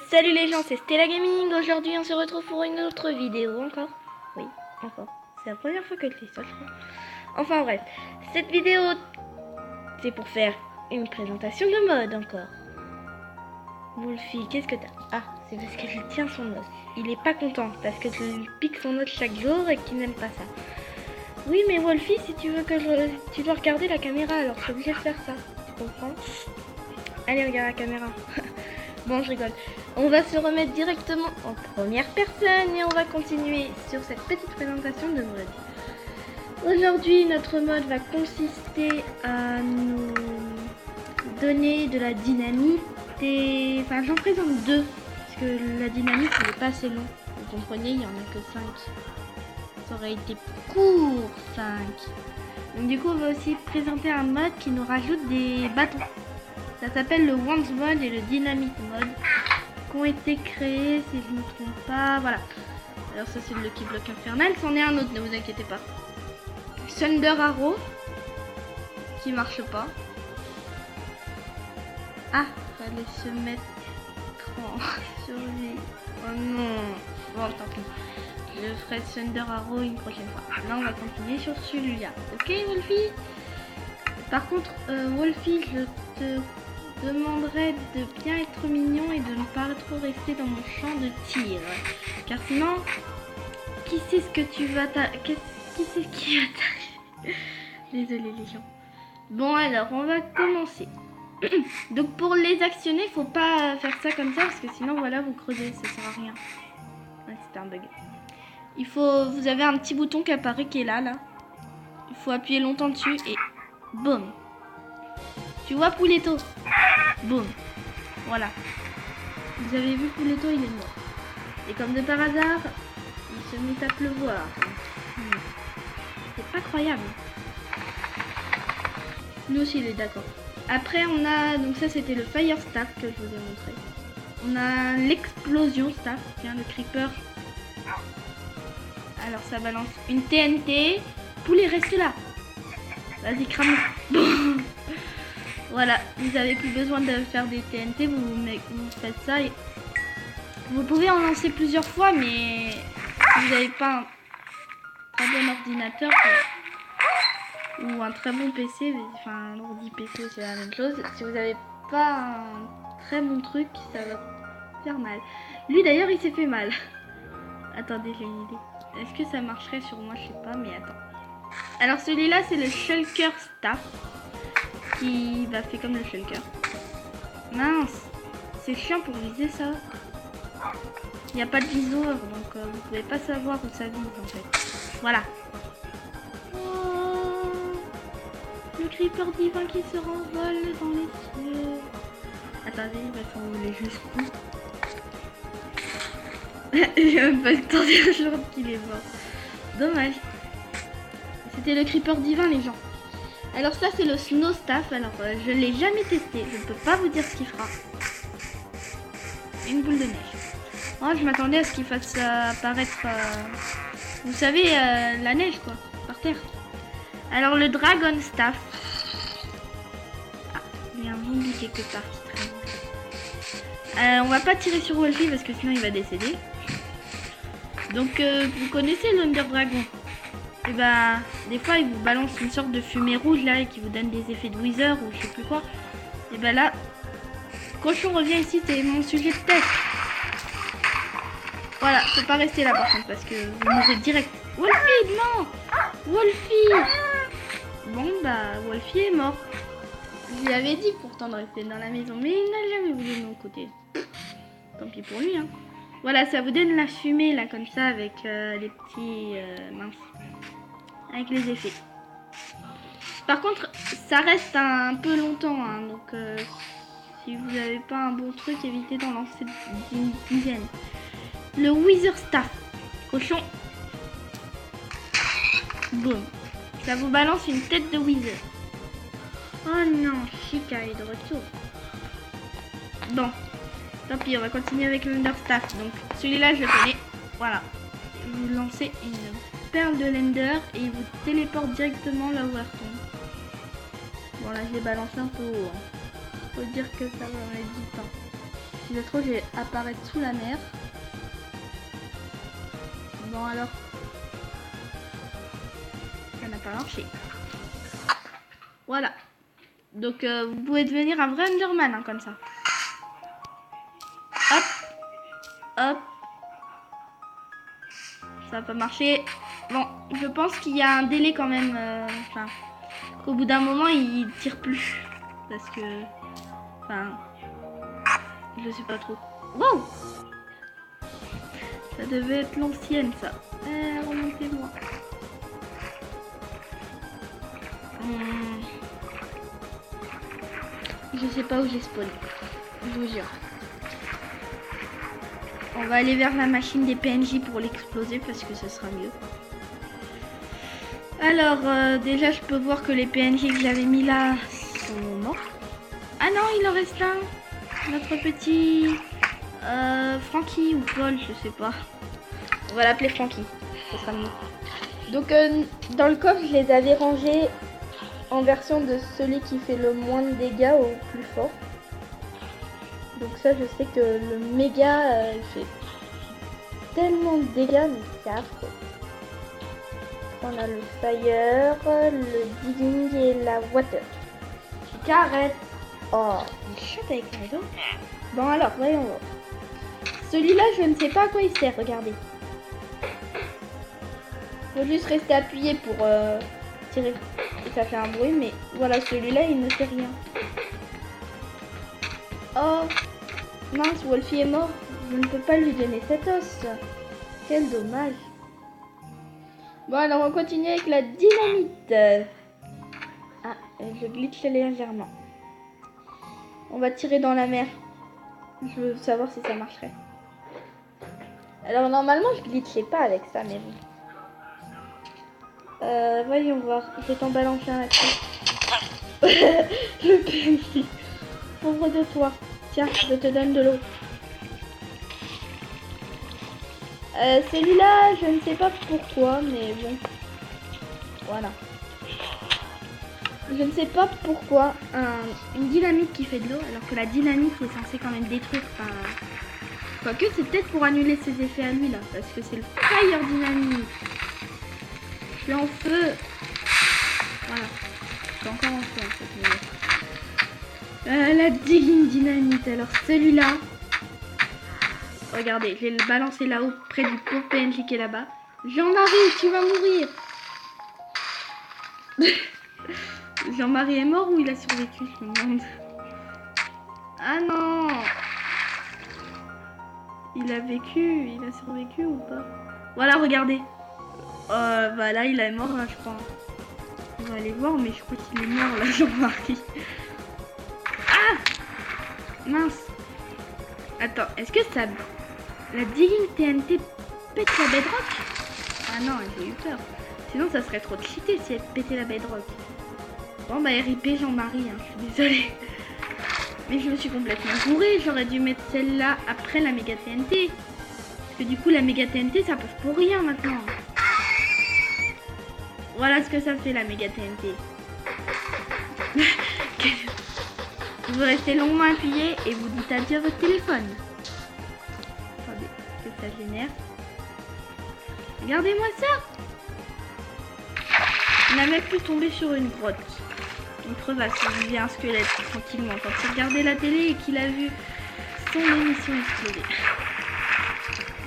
Salut les gens, c'est Stella Gaming. Aujourd'hui on se retrouve pour une autre vidéo. Encore. Oui, encore. C'est la première fois que je fais ça, je crois. Enfin bref, cette vidéo c'est pour faire une présentation de mode encore. Wolfie, qu'est-ce que t'as? Ah, c'est parce qu'il tient son os. Il est pas content parce que je lui pique son os chaque jour et qu'il n'aime pas ça. Oui mais Wolfie, si tu veux que tu dois regarder la caméra, alors je suis obligée de faire ça. Tu comprends? Allez, regarde la caméra. Bon, je rigole. On va se remettre directement en première personne et on va continuer sur cette petite présentation de mode. Aujourd'hui, notre mode va consister à nous donner de la dynamite et... Enfin, j'en présente deux, parce que la dynamite, elle n'est pas assez long. Vous comprenez, il n'y en a que 5. Ça aurait été court, 5. Donc du coup, on va aussi présenter un mode qui nous rajoute des bâtons. Ça s'appelle le Wands Mode et le Dynamite Mode qui ont été créés, si je ne me trompe pas. Voilà. Alors ça c'est le Lucky Block Infernal. C'en est un autre, ne vous inquiétez pas. Thunder Arrow qui marche pas. Ah, fallait se mettre en survie. Oh non. Bon, tant pis. Je ferai Thunder Arrow une prochaine fois. Là on va continuer sur celui-là. Ok Wolfie? Par contre, Wolfie, je te demanderais de bien être mignon et de ne pas trop rester dans mon champ de tir. Car sinon, qui sait ce que tu vas qui sait ce qui va t'arriver? Désolée les gens. Bon alors, on va commencer. Donc pour les actionner, faut pas faire ça comme ça parce que sinon voilà, vous creusez, ça sert à rien. Ouais, c'était un bug. Vous avez un petit bouton qui apparaît qui est là. Il faut appuyer longtemps dessus et boum. Tu vois Pouletto? Boum. Voilà. Vous avez vu Pouletto, il est mort. Et comme de par hasard, il se met à pleuvoir. C'est incroyable. Nous aussi, il est d'accord. Après, on a... Donc ça, c'était le Fire Staff que je vous ai montré. On a l'explosion Staff. Tiens, le Creeper. Alors, ça balance une TNT. Poulet, reste là. Vas-y, crame. Voilà, vous n'avez plus besoin de faire des TNT, vous faites ça et vous pouvez en lancer plusieurs fois, mais si vous n'avez pas un très bon ordinateur ou un très bon PC, enfin un ordi PC c'est la même chose, si vous n'avez pas un très bon truc, ça va faire mal. Lui d'ailleurs il s'est fait mal. Attendez, j'ai une idée. Est-ce que ça marcherait sur moi? Je sais pas, mais attends. Alors celui-là c'est le Shulker Staff. Qui va faire comme le shulker. Mince, c'est chiant pour viser ça. Il n'y a pas de viseur, donc vous pouvez pas savoir où ça vise en fait. Voilà. Oh, le creeper divin qui se renvole dans les cieux. Attendez, il va s'envoler jusqu'où? J'ai même pas le temps de dire qu'il est mort. Dommage. C'était le creeper divin les gens. Alors ça c'est le Snow Staff, alors je l'ai jamais testé, je ne peux pas vous dire ce qu'il fera. Une boule de neige. Moi je m'attendais à ce qu'il fasse apparaître, vous savez, la neige quoi, par terre. Alors le Dragon Staff. Ah, il y a un zombie quelque part qui traîne. On va pas tirer sur Wolfie parce que sinon il va décéder. Donc vous connaissez l'Under Dragon? Et bah, des fois, il vous balance une sorte de fumée rouge là et qui vous donne des effets de Wither ou je sais plus quoi. Et bah là, cochon revient ici, c'est mon sujet de test. Voilà, faut pas rester là par contre parce que vous mourrez direct. Wolfie, non! Wolfie! Bon bah, Wolfie est mort. Je lui avais dit pourtant de rester dans la maison, mais il n'a jamais voulu de mon côté. Tant pis pour lui, hein. Voilà, ça vous donne la fumée là comme ça avec les petits minces. Avec les effets. Par contre, ça reste un peu longtemps, hein, donc si vous n'avez pas un bon truc, évitez d'en lancer une dizaine. Le Wither Staff. Cochon. Boum. Ça vous balance une tête de Wither. Oh non, Chica est de retour. Bon. Tant pis, on va continuer avec le Understaff. Donc celui-là, je le connais. Voilà. Vous lancez une perle de l'Ender et il vous téléporte directement là où elle retombe. Bon là, je l'ai balancé un peu haut. Hein. Faut dire que ça va mettre du temps. si le trou vais apparaître sous la mer. Bon alors. Ça n'a pas marché. Voilà. Donc vous pouvez devenir un vrai Enderman hein, comme ça. Hop. Hop. Ça n'a pas marché. Bon, je pense qu'il y a un délai quand même. Enfin, qu'au bout d'un moment, il tire plus. Parce que... Enfin... Je sais pas trop. Wow! Ça devait être l'ancienne, ça. Remontez-moi. Je sais pas où j'ai spawn. Je vous jure. On va aller vers la machine des PNJ pour l'exploser parce que ce sera mieux. Alors, déjà, je peux voir que les PNJ que j'avais mis là sont morts. Ah non, il en reste un. Notre petit... Francky ou Paul, je sais pas. On va l'appeler Francky. Ce sera mieux. Donc, dans le coffre, je les avais rangés en version de celui qui fait le moins de dégâts au plus fort. Donc ça, je sais que le méga, il fait tellement de dégâts, mais c'est affreux. On a le fire, le digging et la water. Carrette. Oh, il chante avec les autres. Bon alors, voyons voir. Celui-là, je ne sais pas à quoi il sert, regardez. Faut juste rester appuyé pour tirer. Et ça fait un bruit, mais voilà, celui-là, il ne fait rien. Oh, mince, Wolfie est mort. Je ne peux pas lui donner cet os. Quel dommage. Bon, alors on continue avec la dynamite. Ah, je glitch légèrement. On va tirer dans la mer. Je veux savoir si ça marcherait. Alors normalement, je glitchais pas avec ça, mais bon. Voyons voir. Je vais t'en balancer un là-dessus. Le PNJ. Pauvre de toi. Tiens, je te donne de l'eau. Celui-là, je ne sais pas pourquoi, mais bon. Voilà. Je ne sais pas pourquoi une dynamite qui fait de l'eau, alors que la dynamite est censée quand même détruire. Enfin, quoique c'est peut-être pour annuler ses effets à lui là, parce que c'est le fire dynamite. Je suis en feu. Voilà. Je suis encore en feu en fait. La digging dynamite. Alors celui-là. Regardez, je vais le balancer là-haut près du pauvre PNJ qui est là-bas. Jean-Marie, tu vas mourir. Jean-Marie est mort ou il a survécu, je me demande. Ah non. Il a vécu, il a survécu ou pas? Voilà, regardez. Voilà, il est mort là, je crois. On va aller voir, mais je crois qu'il est mort là, Jean-Marie. Ah! Mince. Attends, est-ce que ça... La digging TNT pète la bedrock? Ah non, j'ai eu peur. Sinon, ça serait trop cheaté si elle pétait la bedrock. Bon, bah, RIP Jean-Marie, hein, je suis désolée. Mais je me suis complètement bourrée. J'aurais dû mettre celle-là après la méga TNT. Parce que du coup, la méga TNT, ça passe pour rien maintenant. Voilà ce que ça fait, la méga TNT. Vous restez longuement appuyé et vous dites adieu à votre téléphone. Attendez, que ça génère. Regardez-moi ça. Il n'a même plus tombé sur une grotte. Une crevasse, il vivait un squelette tranquillement. Quand il regardait la télé et qu'il a vu son émission exploser.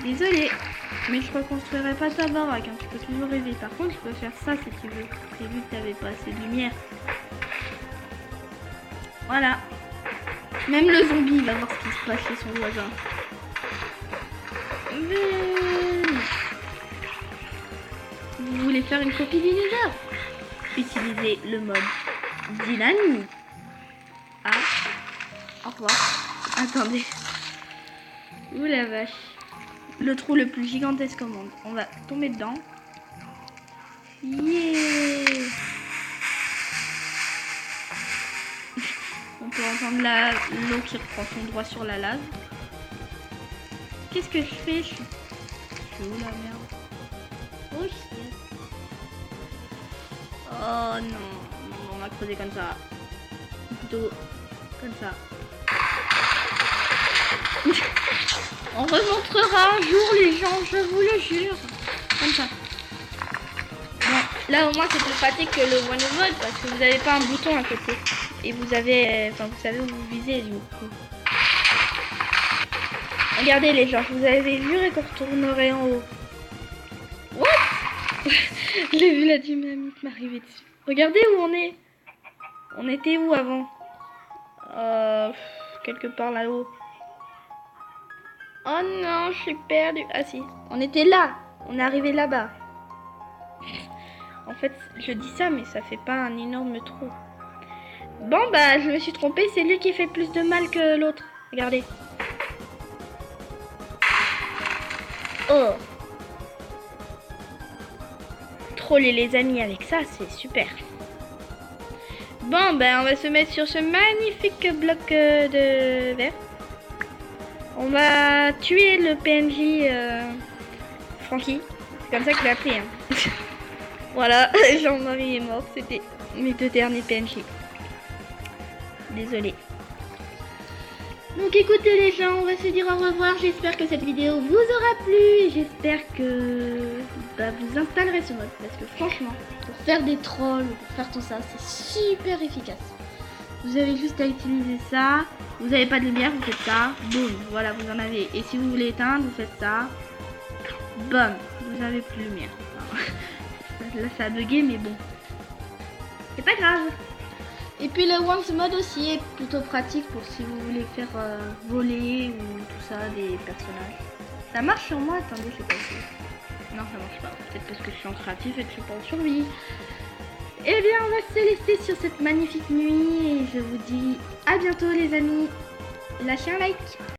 Désolé, mais je reconstruirai pas ta baraque, hein. Tu peux toujours rêver. Par contre, je peux faire ça si tu veux. J'ai vu que t'avais pas assez de lumière. Voilà. Même le zombie, il va voir ce qui se passe chez son voisin. Vous voulez faire une copie du Nether? Utilisez le mode dynamite. Ah, au revoir. Attendez. Ouh la vache. Le trou le plus gigantesque au monde. On va tomber dedans. Yeah. On peut entendre l'eau qui reprend son droit sur la lave. Qu'est-ce que je fais? Je suis où la merde? Oh shit. Oh non. On va creuser comme ça. Plutôt comme ça. On remontrera un jour les gens, je vous le jure. Comme ça. Bon, là au moins c'est plus pratique que le one mode parce que vous n'avez pas un bouton à côté. Et vous avez, enfin vous savez où vous visez du coup. Regardez les gens, vous avez juré qu'on retournerait en haut. What? J'ai vu la dynamite m'arriver dessus. Regardez où on est. On était où avant? Quelque part là-haut. Oh non, je suis perdue. Ah si, on était là. On est arrivé là-bas. En fait, je dis ça, mais ça fait pas un énorme trou. Bon, bah, je me suis trompée. C'est lui qui fait plus de mal que l'autre. Regardez. Oh. Troller les amis avec ça, c'est super. Bon, ben, on va se mettre sur ce magnifique bloc de verre. On va tuer le PNJ Frankie. C'est comme ça que je l'ai appelé. Hein. Voilà, Jean-Marie est mort. C'était mes 2 derniers PNJ. Désolée. Donc écoutez les gens, on va se dire au revoir. J'espère que cette vidéo vous aura plu. J'espère que vous installerez ce mode. Parce que franchement, pour faire des trolls, pour faire tout ça, c'est super efficace. Vous avez juste à utiliser ça. Vous n'avez pas de lumière, vous faites ça. Boum, voilà, vous en avez. Et si vous voulez éteindre, vous faites ça. Boum, vous n'avez plus de lumière. Là, ça a bugué, mais bon. C'est pas grave. Et puis le Once mode aussi est plutôt pratique pour si vous voulez faire voler ou tout ça des personnages. Ça marche sur moi, attendez, c'est pas sûr. Non, ça marche pas. Peut-être parce que je suis en créatif et que je suis pas en survie. Eh bien, on va se laisser sur cette magnifique nuit et je vous dis à bientôt les amis. Lâchez un like.